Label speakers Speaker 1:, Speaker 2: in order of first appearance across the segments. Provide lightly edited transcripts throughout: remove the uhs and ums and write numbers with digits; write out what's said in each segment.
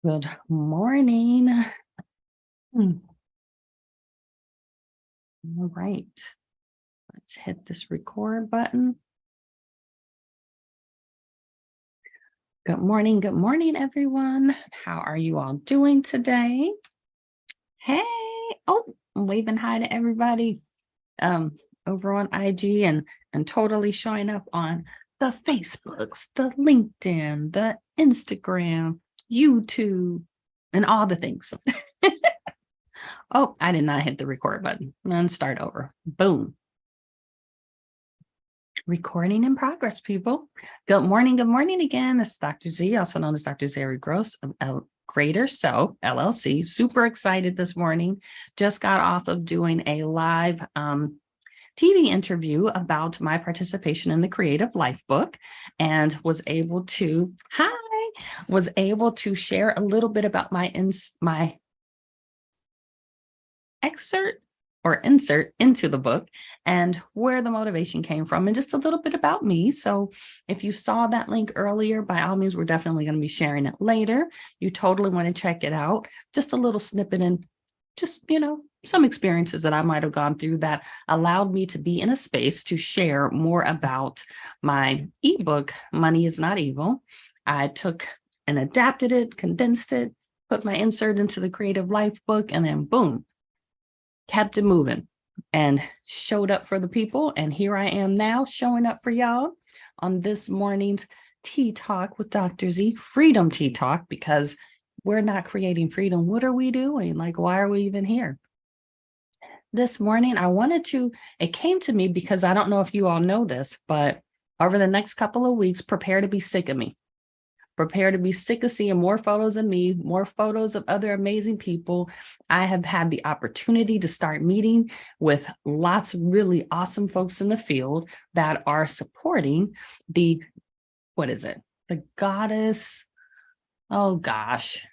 Speaker 1: Good morning. All right, let's hit this record button. Good morning, everyone. How are you all doing today? Hey, oh, I'm waving hi to everybody over on IG and totally showing up on the Facebooks, the LinkedIn, the Instagram, YouTube, and all the things. Oh, I did not hit the record button. And start over. Boom. Recording in progress, people. Good morning again. This is Dr. Z, also known as Dr. Zary Gross of Greater Self LLC. Super excited this morning. Just got off of doing a live TV interview about my participation in the Creative Life book and was able to share a little bit about my excerpt or insert into the book and where the motivation came from and just a little bit about me. So if you saw that link earlier, by all means, we're definitely going to be sharing it later. You totally want to check it out. Just a little snippet and just, some experiences that I might have gone through that allowed me to be in a space to share more about my ebook, Money is Not Evil. I took and adapted it, condensed it, put my insert into the Creative Life book, and then boom, kept it moving and showed up for the people. And here I am now showing up for y'all on this morning's Tea Talk with Dr. Z, Freedom Tea Talk, because we're not creating freedom. What are we doing? Like, why are we even here? This morning, it came to me because I don't know if you all know this, but over the next couple of weeks, prepare to be sick of me. Prepare to be sick of seeing more photos of me, more photos of other amazing people. I have had the opportunity to start meeting with lots of really awesome folks in the field that are supporting the goddess, oh gosh,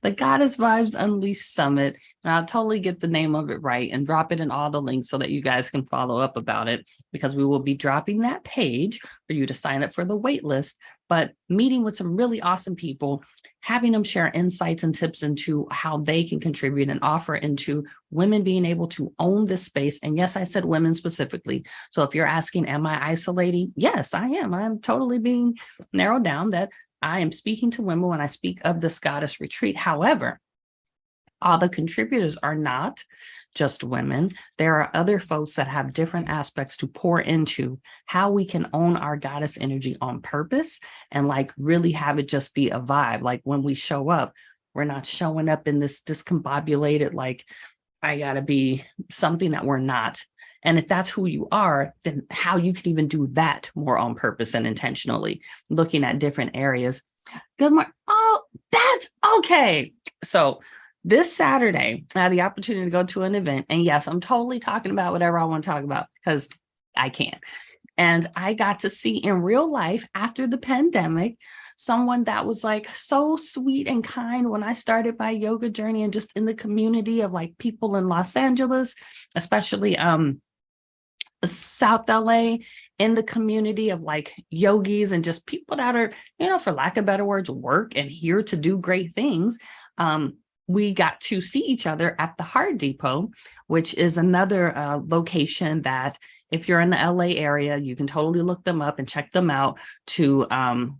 Speaker 1: the Goddess Vibes Unleashed Summit. And I'll totally get the name of it right and drop it in all the links so that you guys can follow up about it, because we will be dropping that page for you to sign up for the wait list, but meeting with some really awesome people, having them share insights and tips into how they can contribute and offer into women being able to own this space. And yes, I said women specifically. So if you're asking, am I isolating? Yes, I am. I'm totally being narrowed down that I am speaking to women when I speak of this goddess retreat. However, all the contributors are not just women. There are other folks that have different aspects to pour into how we can own our goddess energy on purpose and like really have it just be a vibe. Like when we show up, we're not showing up in this discombobulated, like, I gotta be something that we're not. And if that's who you are, then how you can even do that more on purpose and intentionally, looking at different areas. Good morning. Oh, that's okay. So this Saturday, I had the opportunity to go to an event. And yes, I'm totally talking about whatever I want to talk about because I can. And I got to see in real life after the pandemic, someone that was like so sweet and kind when I started my yoga journey and just in the community of like people in Los Angeles, especially South LA, in the community of like yogis and just people that are, for lack of better words, work and here to do great things. We got to see each other at the Heart Depot, which is another location that if you're in the LA area, you can totally look them up and check them out to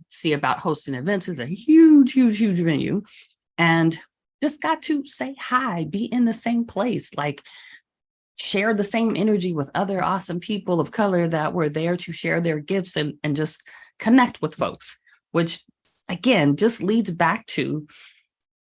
Speaker 1: see about hosting events. It's a huge venue, and just got to say hi, be in the same place, like share the same energy with other awesome people of color that were there to share their gifts and just connect with folks, which again, just leads back to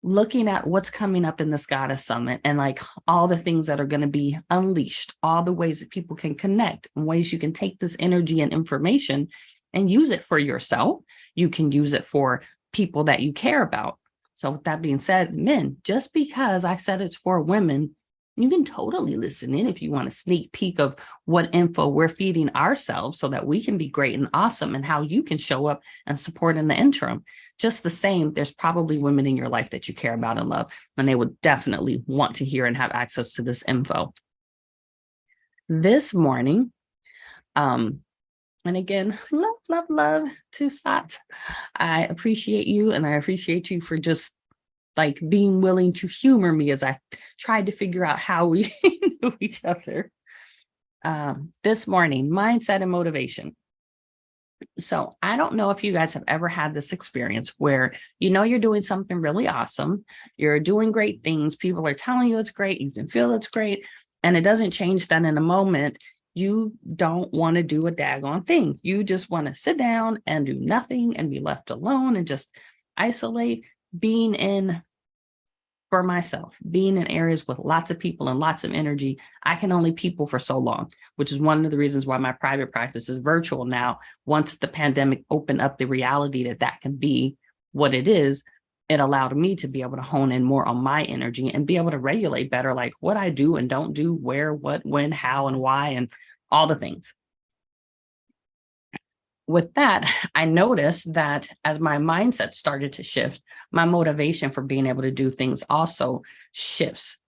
Speaker 1: looking at what's coming up in this Goddess Summit and like all the things that are going to be unleashed, all the ways that people can connect and ways you can take this energy and information and use it for yourself. You can use it for people that you care about. So with that being said, men, just because I said it's for women, you can totally listen in if you want a sneak peek of what info we're feeding ourselves so that we can be great and awesome and how you can show up and support in the interim. Just the same, there's probably women in your life that you care about and love, and they would definitely want to hear and have access to this info. This morning, And again, love, love, love to Sat. I appreciate you, and I appreciate you for just like being willing to humor me as I tried to figure out how we knew each other. This morning, mindset and motivation. So I don't know if you guys have ever had this experience where you know you're doing something really awesome, you're doing great things, people are telling you it's great, you can feel it's great, and it doesn't change that in a moment. You don't want to do a daggone thing. You just want to sit down and do nothing and be left alone and just isolate. Being in, for myself, being in areas with lots of people and lots of energy, I can only people for so long, which is one of the reasons why my private practice is virtual now. Once the pandemic opened up the reality that that can be what it is, it allowed me to be able to hone in more on my energy and be able to regulate better, like what I do and don't do, where, what, when, how, and why, and all the things. With that, I noticed that as my mindset started to shift, my motivation for being able to do things also shifts.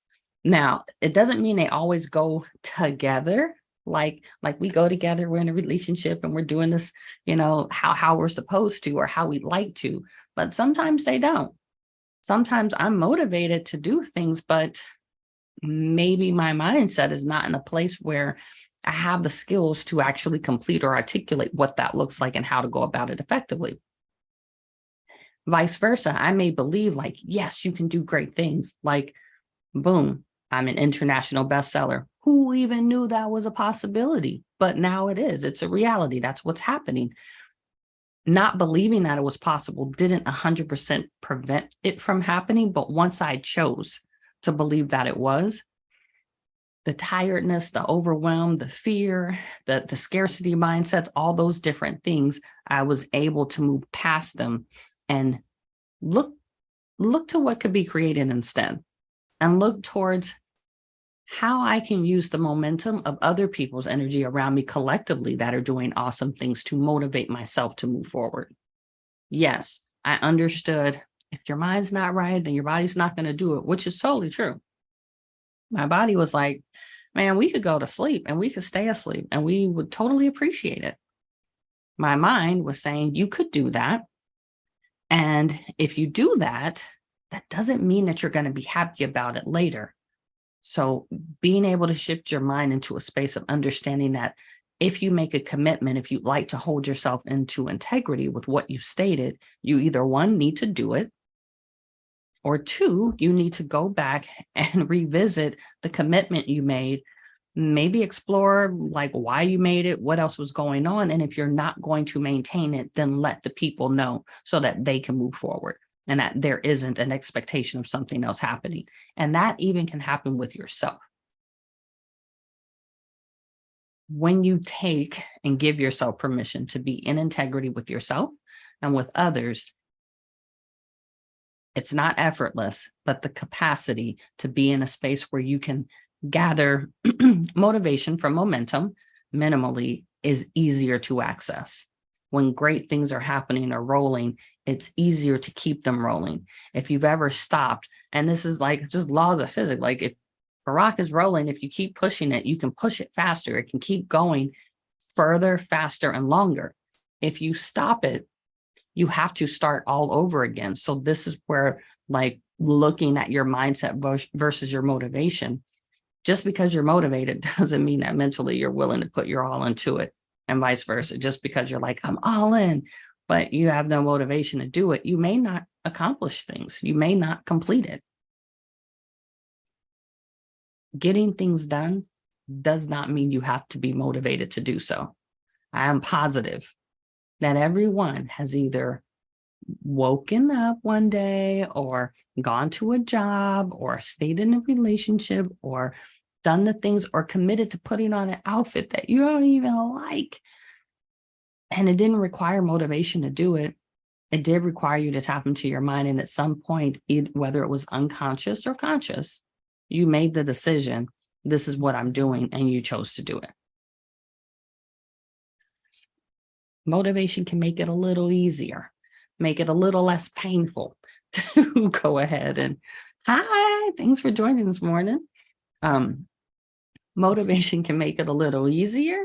Speaker 1: Now, it doesn't mean they always go together. Like we go together, we're in a relationship and we're doing this, how we're supposed to or how we like to, but sometimes they don't. Sometimes I'm motivated to do things, but maybe my mindset is not in a place where I have the skills to actually complete or articulate what that looks like and how to go about it effectively. Vice versa, I may believe like, yes, you can do great things. Like, boom, I'm an international bestseller. Who even knew that was a possibility? But now it is. It's a reality. That's what's happening. Not believing that it was possible didn't 100% prevent it from happening. But once I chose to believe that it was, the tiredness, the overwhelm, the fear, the scarcity mindsets, all those different things, I was able to move past them and look to what could be created instead, and look towards how I can use the momentum of other people's energy around me collectively that are doing awesome things to motivate myself to move forward. Yes, I understood if your mind's not right, then your body's not going to do it, which is totally true. My body was like, man, we could go to sleep and we could stay asleep and we would totally appreciate it. My mind was saying, you could do that. And if you do that, that doesn't mean that you're going to be happy about it later. So being able to shift your mind into a space of understanding that if you make a commitment, if you like to hold yourself into integrity with what you stated, you either one, need to do it, or two, you need to go back and revisit the commitment you made, maybe explore like why you made it, what else was going on. And if you're not going to maintain it, then let the people know so that they can move forward and that there isn't an expectation of something else happening. And that even can happen with yourself. When you take and give yourself permission to be in integrity with yourself and with others, it's not effortless, but the capacity to be in a space where you can gather motivation from momentum minimally is easier to access. When great things are happening or rolling, it's easier to keep them rolling. If you've ever stopped, and this is like just laws of physics, like if a rock is rolling, if you keep pushing it, you can push it faster. It can keep going further, faster, and longer. If you stop it, you have to start all over again. So this is where like looking at your mindset versus your motivation. Just because you're motivated doesn't mean that mentally you're willing to put your all into it, and vice versa. Just because you're like, I'm all in, but you have no motivation to do it, you may not accomplish things. You may not complete it. Getting things done does not mean you have to be motivated to do so. I am positive that everyone has either woken up one day or gone to a job or stayed in a relationship or done the things or committed to putting on an outfit that you don't even like. And it didn't require motivation to do it. It did require you to tap into your mind. And at some point, whether it was unconscious or conscious, you made the decision, this is what I'm doing, and you chose to do it. Motivation can make it a little easier, make it a little less painful to go ahead and, hi, thanks for joining this morning. Motivation can make it a little easier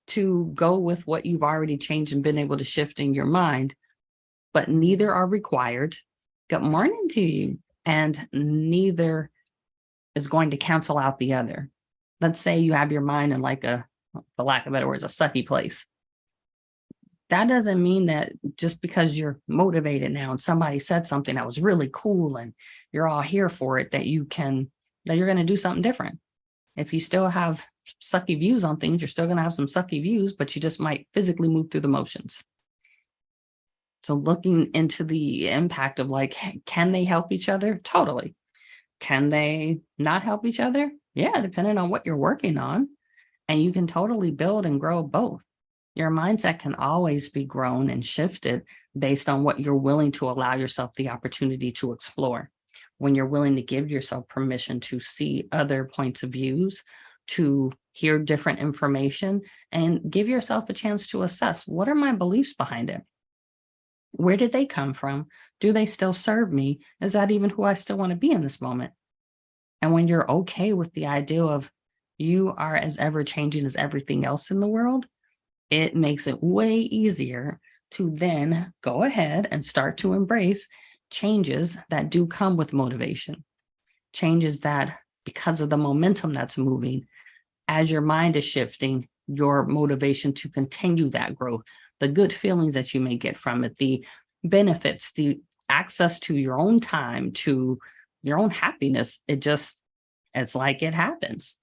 Speaker 1: to go with what you've already changed and been able to shift in your mind, but neither are required. Good morning to you. And neither is going to cancel out the other. Let's say you have your mind in like a, for lack of better words, a sucky place. That doesn't mean that just because you're motivated now and somebody said something that was really cool and you're all here for it, that you're going to do something different. If you still have sucky views on things, you're still going to have some sucky views, but you just might physically move through the motions. So looking into the impact of like, can they help each other? Totally. Can they not help each other? Yeah, depending on what you're working on. And you can totally build and grow both. Your mindset can always be grown and shifted based on what you're willing to allow yourself the opportunity to explore. When you're willing to give yourself permission to see other points of views, to hear different information, and give yourself a chance to assess, what are my beliefs behind it? Where did they come from? Do they still serve me? Is that even who I still want to be in this moment? And when you're okay with the idea of you are as ever changing as everything else in the world, it makes it way easier to then go ahead and start to embrace changes that do come with motivation. Changes that, because of the momentum that's moving, as your mind is shifting, your motivation to continue that growth, the good feelings that you may get from it, the benefits, the access to your own time, to your own happiness, it's like it happens.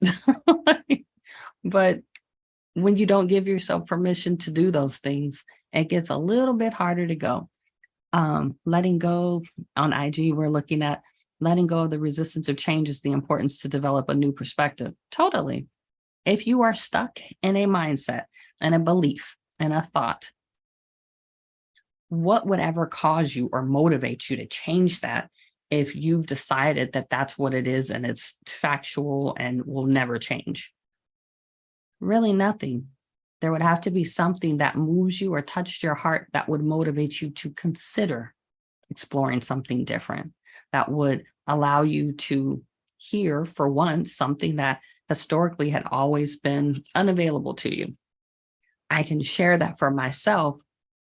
Speaker 1: But when you don't give yourself permission to do those things, it gets a little bit harder to go. Letting go on IG, we're looking at letting go of the resistance of change is the importance to develop a new perspective. Totally. If you are stuck in a mindset and a belief and a thought, what would ever cause you or motivate you to change that if you've decided that that's what it is and it's factual and will never change? Really nothing. There would have to be something that moves you or touched your heart that would motivate you to consider exploring something different, that would allow you to hear, for once, something that historically had always been unavailable to you. I can share that for myself.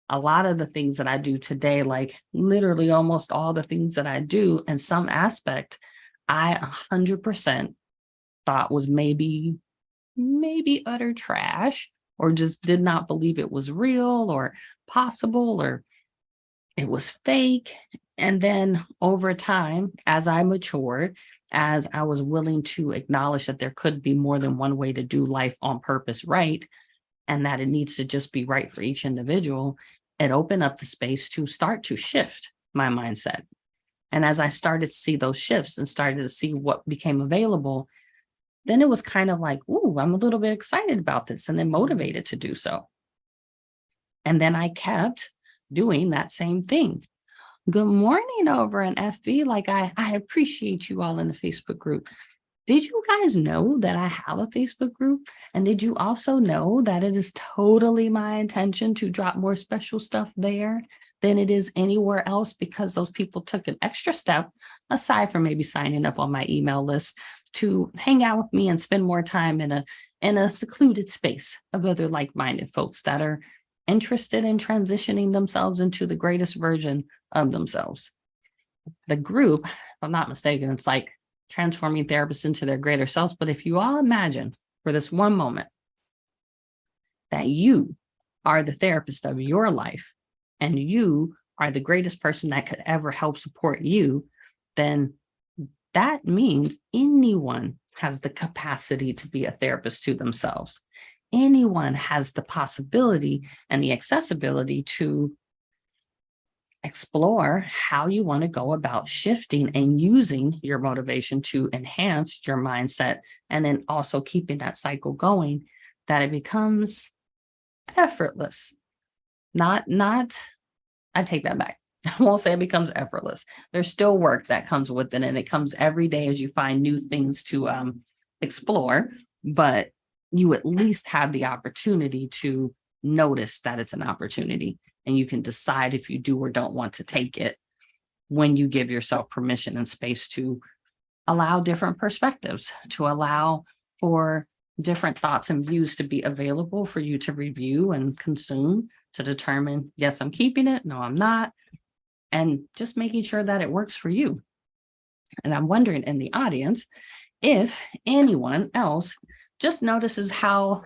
Speaker 1: A lot of the things that I do today, like literally almost all the things that I do in some aspect, I 100% thought was maybe utter trash, or just did not believe it was real or possible, or it was fake. And then over time, as I matured, as I was willing to acknowledge that there could be more than one way to do life on purpose right, and that it needs to just be right for each individual, it opened up the space to start to shift my mindset. And as I started to see those shifts and started to see what became available, then it was kind of like, ooh, I'm a little bit excited about this, and then motivated to do so. And then I kept doing that same thing. Good morning over in FB. Like I appreciate you all in the Facebook group. Did you guys know that I have a Facebook group? And did you also know that it is totally my intention to drop more special stuff there than it is anywhere else, because those people took an extra step, aside from maybe signing up on my email list, to hang out with me and spend more time in a secluded space of other like-minded folks that are interested in transitioning themselves into the greatest version of themselves. The group, if I'm not mistaken, it's like transforming therapists into their greater selves. But if you all imagine for this one moment that you are the therapist of your life and you are the greatest person that could ever help support you, then that means anyone has the capacity to be a therapist to themselves. Anyone has the possibility and the accessibility to explore how you want to go about shifting and using your motivation to enhance your mindset, and then also keeping that cycle going, that it becomes effortless. I take that back. I won't say it becomes effortless. There's still work that comes with it, and it comes every day as you find new things to explore, but you at least have the opportunity to notice that it's an opportunity, and you can decide if you do or don't want to take it when you give yourself permission and space to allow different perspectives, to allow for different thoughts and views to be available for you to review and consume to determine, yes, I'm keeping it. No, I'm not. And just making sure that it works for you. And I'm wondering in the audience, if anyone else just notices how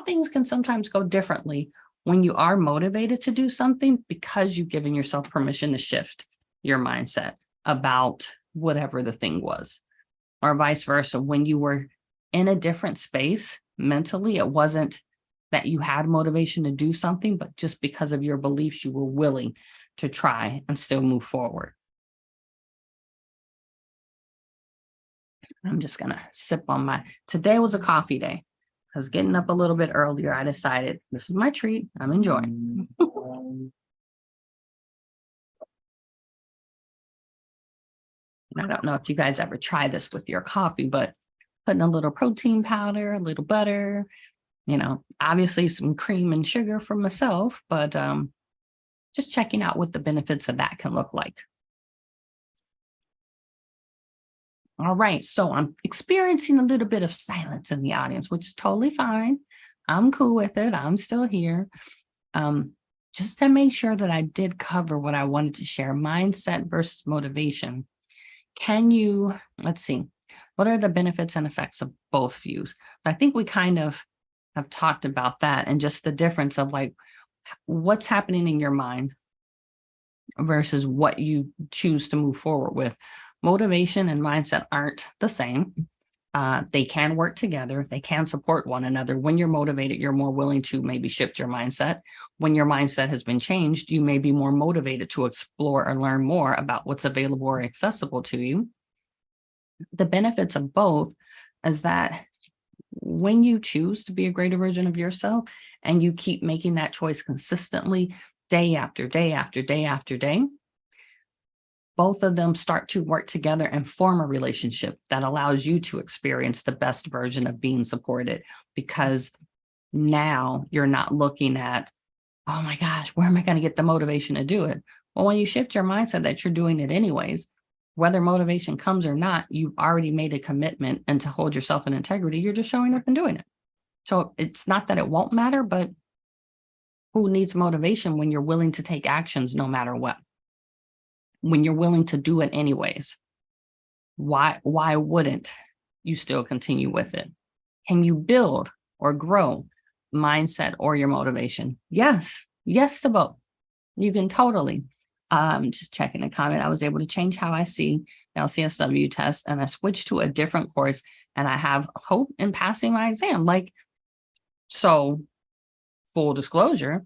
Speaker 1: things can sometimes go differently when you are motivated to do something because you've given yourself permission to shift your mindset about whatever the thing was, or vice versa. When you were in a different space mentally, it wasn't that you had motivation to do something, but just because of your beliefs, you were willing to try and still move forward. I'm just going to sip on today was a coffee day. I was getting up a little bit earlier. I decided this is my treat. I'm enjoying. I don't know if you guys ever try this with your coffee, but putting a little protein powder, a little butter, obviously some cream and sugar for myself, but just checking out what the benefits of that can look like. All right, so I'm experiencing a little bit of silence in the audience, which is totally fine. I'm cool with it. I'm still here. Just to make sure that I did cover what I wanted to share, mindset versus motivation. Let's see, what are the benefits and effects of both views? I think we kind of have talked about that and just the difference of like what's happening in your mind versus what you choose to move forward with. Motivation and mindset aren't the same. They can work together. They can support one another. When you're motivated, you're more willing to maybe shift your mindset. When your mindset has been changed, you may be more motivated to explore or learn more about what's available or accessible to you. The benefits of both is that when you choose to be a greater version of yourself and you keep making that choice consistently, day after day after day after day, both of them start to work together and form a relationship that allows you to experience the best version of being supported, because now you're not looking at, oh my gosh, where am I going to get the motivation to do it? Well, when you shift your mindset that you're doing it anyways, whether motivation comes or not, you've already made a commitment, and to hold yourself in integrity, you're just showing up and doing it. So it's not that it won't matter, but who needs motivation when you're willing to take actions no matter what? When you're willing to do it anyways, why wouldn't you still continue with it? Can you build or grow mindset or your motivation? Yes to both. You can totally. Just checking a comment. I was able to change how I see the LCSW test, and I switched to a different course, and I have hope in passing my exam. So full disclosure,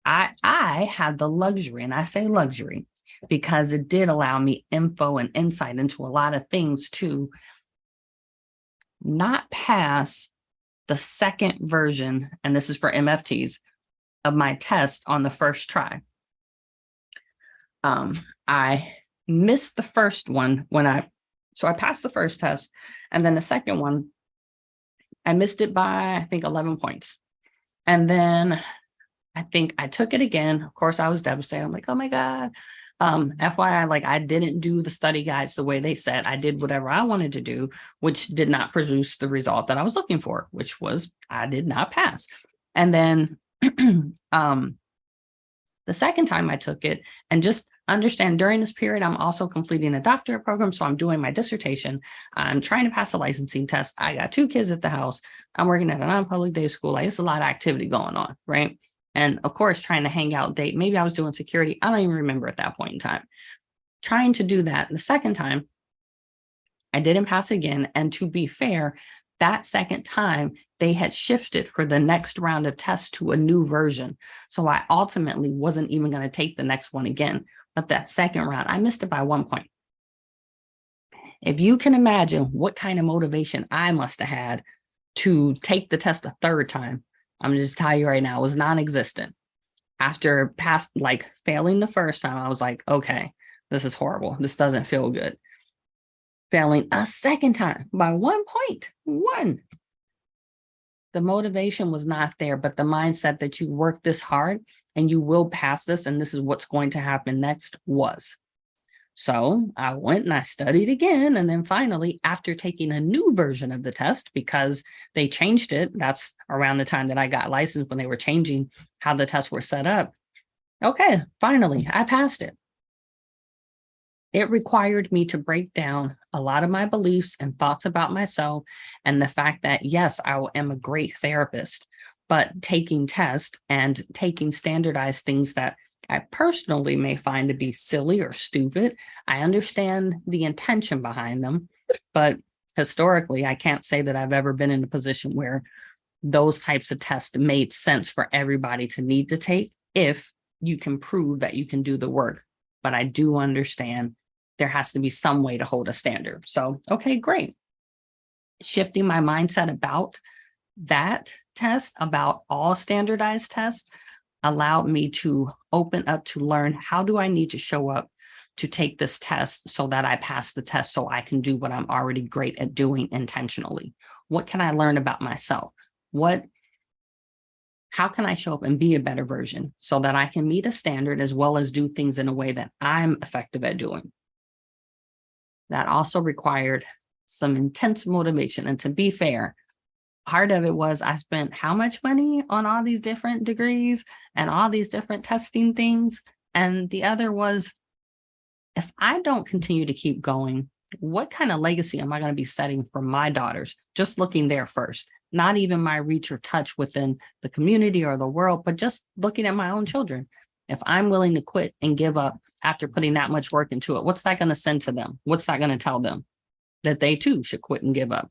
Speaker 1: I had the luxury, and I say luxury because it did allow me info and insight into a lot of things to not pass the second version, and this is for MFTs, of my test on the first try. I missed the first one so I passed the first test, and then the second one, I missed it by, I think, 11 points. And then I think I took it again. Of course, I was devastated. I'm like, oh my God. FYI, I didn't do the study guides the way they said. I did whatever I wanted to do, which did not produce the result that I was looking for, which was I did not pass. And then the second time I took it, and just understand during this period, I'm also completing a doctorate program. So I'm doing my dissertation. I'm trying to pass a licensing test. I got 2 kids at the house. I'm working at a non-public day school. It's a lot of activity going on, right? And of course, trying to hang out, date. Maybe I was doing security. I don't even remember at that point in time. Trying to do that. The second time, I didn't pass again. And to be fair, that second time, they had shifted for the next round of tests to a new version. So I ultimately wasn't even going to take the next one again. But that second round, I missed it by 1 point. If you can imagine what kind of motivation I must have had to take the test a third time, I'm just telling you right now, it was non-existent. After failing the first time, I was like, okay, this is horrible. This doesn't feel good. Failing a second time by 1 point, the motivation was not there, but the mindset that you work this hard and you will pass this, and this is what's going to happen next was. So I went and I studied again. And then finally, after taking a new version of the test, because they changed it, that's around the time that I got licensed when they were changing how the tests were set up. Okay, finally, I passed it. It required me to break down a lot of my beliefs and thoughts about myself, and the fact that, yes, I am a great therapist, but taking tests and taking standardized things that I personally may find to be silly or stupid. I understand the intention behind them, but historically, I can't say that I've ever been in a position where those types of tests made sense for everybody to need to take if you can prove that you can do the work. But I do understand there has to be some way to hold a standard. So, okay, great. Shifting my mindset about that test, about all standardized tests, allowed me to open up to learn, how do I need to show up to take this test so that I pass the test so I can do what I'm already great at doing intentionally? What can I learn about myself? How can I show up and be a better version so that I can meet a standard as well as do things in a way that I'm effective at doing? That also required some intense motivation. And to be fair, part of it was I spent how much money on all these different degrees and all these different testing things. And the other was, if I don't continue to keep going, what kind of legacy am I going to be setting for my daughters? Just looking there first, not even my reach or touch within the community or the world, but just looking at my own children. If I'm willing to quit and give up after putting that much work into it, what's that going to send to them? What's that going to tell them? That they too should quit and give up.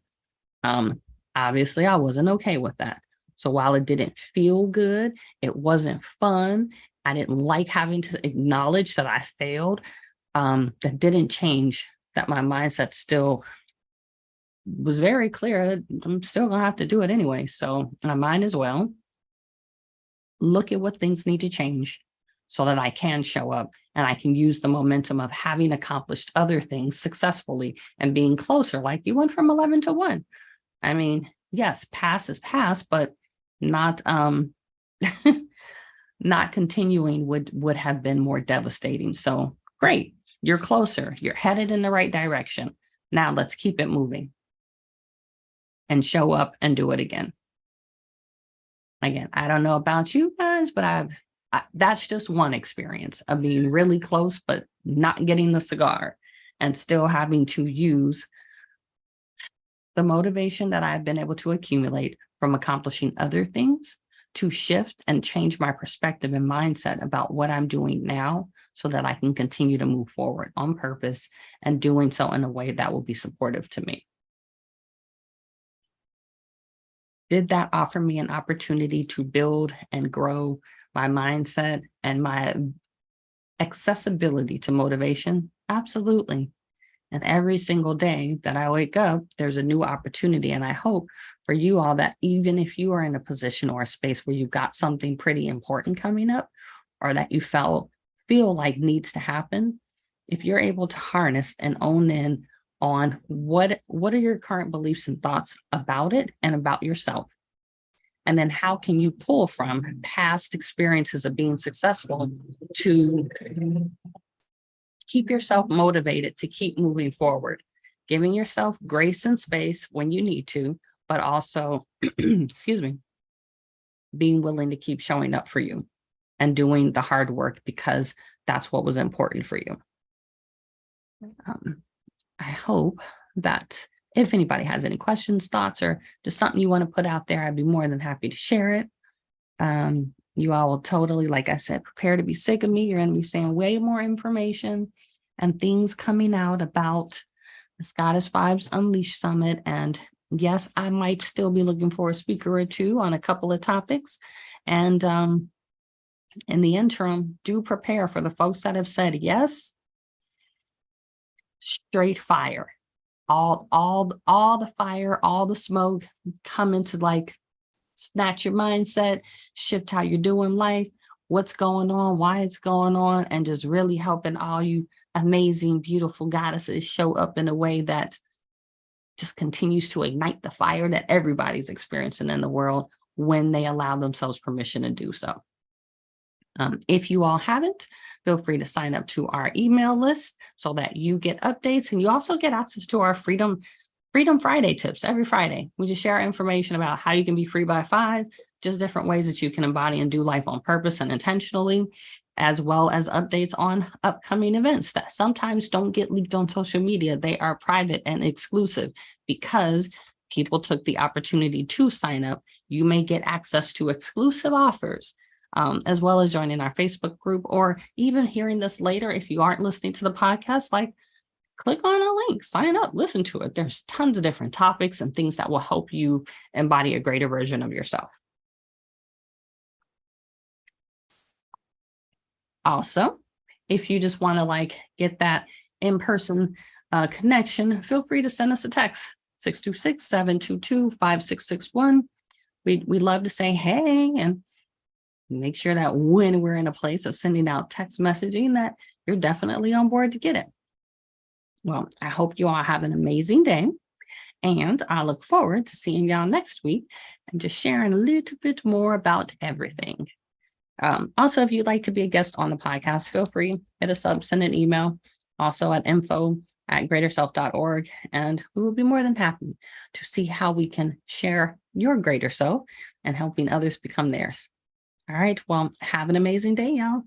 Speaker 1: Obviously, I wasn't okay with that. So while it didn't feel good, it wasn't fun. I didn't like having to acknowledge that I failed. That didn't change that my mindset still was very clear that I'm still going to have to do it anyway. So I might as well look at what things need to change so that I can show up and I can use the momentum of having accomplished other things successfully and being closer. Like you went from 11 to 1. I mean, yes, pass is pass, but not not continuing would have been more devastating. So great, you're closer, you're headed in the right direction. Now let's keep it moving and show up and do it again. Again, I don't know about you guys, but that's just one experience of being really close, but not getting the cigar and still having to use the motivation that I've been able to accumulate from accomplishing other things to shift and change my perspective and mindset about what I'm doing now so that I can continue to move forward on purpose and doing so in a way that will be supportive to me. Did that offer me an opportunity to build and grow my mindset and my accessibility to motivation? Absolutely. And every single day that I wake up, there's a new opportunity. And I hope for you all that even if you are in a position or a space where you've got something pretty important coming up or that you feel like needs to happen, if you're able to harness and own in on what are your current beliefs and thoughts about it and about yourself. And then how can you pull from past experiences of being successful to keep yourself motivated to keep moving forward, giving yourself grace and space when you need to, but also, excuse me, being willing to keep showing up for you and doing the hard work because that's what was important for you. I hope that if anybody has any questions, thoughts, or just something you want to put out there, I'd be more than happy to share it. You all will totally, like I said, prepare to be sick of me. You're going to be seeing way more information and things coming out about the Scottish Vibes Unleashed Summit. And yes, I might still be looking for a speaker or two on a couple of topics. And in the interim, do prepare for the folks that have said yes. Straight fire, all the fire, all the smoke, come into like snatch your mindset, shift how you're doing life, what's going on, why it's going on, and just really helping all you amazing, beautiful goddesses show up in a way that just continues to ignite the fire that everybody's experiencing in the world when they allow themselves permission to do so. If you all haven't, feel free to sign up to our email list so that you get updates, and you also get access to our Freedom Friday tips every Friday. We just share information about how you can be free by 5, just different ways that you can embody and do life on purpose and intentionally, as well as updates on upcoming events that sometimes don't get leaked on social media. They are private and exclusive because people took the opportunity to sign up. You may get access to exclusive offers, as well as joining our Facebook group, or even hearing this later. If you aren't listening to the podcast, like, click on a link, sign up, listen to it. There's tons of different topics and things that will help you embody a greater version of yourself. Also, if you just want to get that in-person connection, feel free to send us a text, 626-722-5661. We'd love to say hey, and make sure that when we're in a place of sending out text messaging, that you're definitely on board to get it. Well, I hope you all have an amazing day, and I look forward to seeing y'all next week and just sharing a little bit more about everything. Also, if you'd like to be a guest on the podcast, feel free, hit us up, send an email, also at info@greaterself.org, and we will be more than happy to see how we can share your greater self and helping others become theirs. All right, well, have an amazing day, y'all.